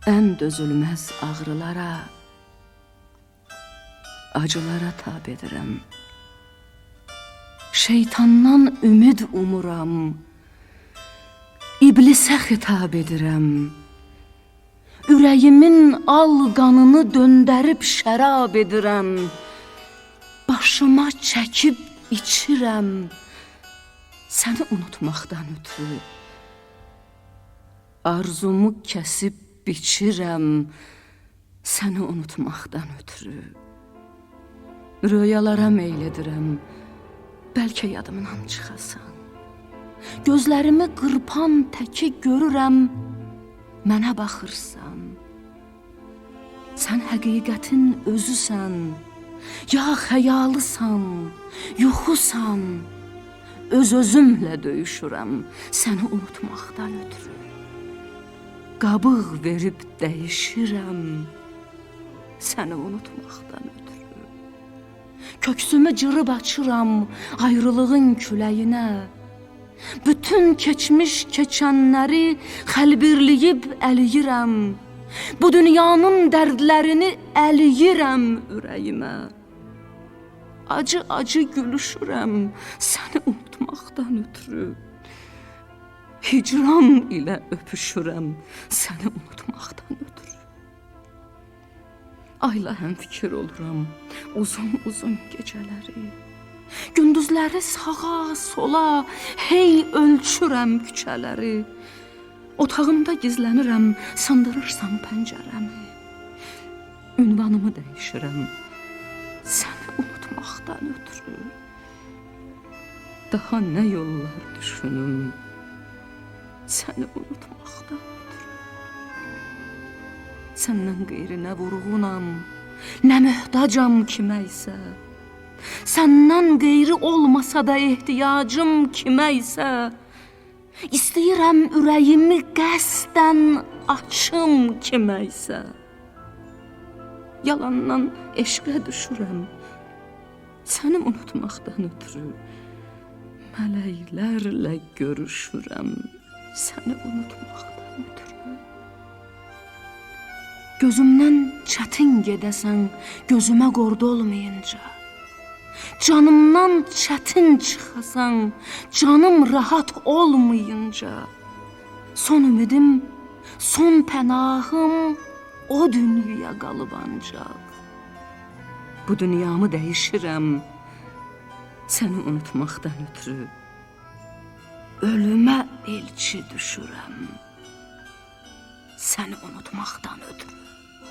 ən dözülməz ağrılara, acılara tab edirəm. Şeytandan ümid umuram, iblisə xitab edirəm. Ürəyimin al qanını döndərib şərab edirəm. Başıma çəkib içirəm, səni unutmaqdan ötürü. Arzumu kəsib biçirəm, səni unutmaqdan ötürü. Röyalara meyl edirəm, bəlkə yadımdan çıxasan. Gözlərimi qırpan təki görürəm, mənə baxırsan. Sən həqiqətin özüsən, ya xəyalısan, yuxusan. Öz-özümlə döyüşürəm, səni unutmaqdan ötürü. Qabıq verib dəyişirəm, səni unutmaqdan ötürü. Köksümü cırıb açıram ayrılığın küləyinə. Bütün keçmiş keçənləri xəlbirliyib əliyirəm. Bu dünyanın dərdlərini əliyirəm ürəyimə. Acı-acı gülüşürəm, səni unutmaqdan ötürü. Hicran ilə öpüşürəm, səni unutmaqdan ötürü. Ayla həmfikir oluram uzun-uzun gecələri. Gündüzləri sağa, sola, hey ölçürəm küçələri. Otağımda gizlənirəm, sındırırsan pəncərəmi. Ünvanımı dəyişirəm, səni unutmaqdan ötürü. Daha nə yollar düşünüm, səni unutmaqdan ötürü. Səndən qeyri nə vurğunam, nə möhtacam kimə isə. Səndən qeyri olmasa da ehtiyacım kimə isə. İstəyirəm ürəyimi qəsdən açım kimə isə. Yalandan eşqə düşürəm, səni unutmaqdan ötürü. Mələklərlə görüşürəm, səni unutmaqdan ötürü. Gözümdən çətin gedəsən, gözümə qordu olmayınca. Canımdan çətin çıxasan, canım rahat olmayınca. Son ümidim, son pənahım o dünyaya qalıb ancaq. Bu dünyamı dəyişirəm, səni unutmaqdan ötürü. Ölümə elçi düşürəm, səni unutmaqdan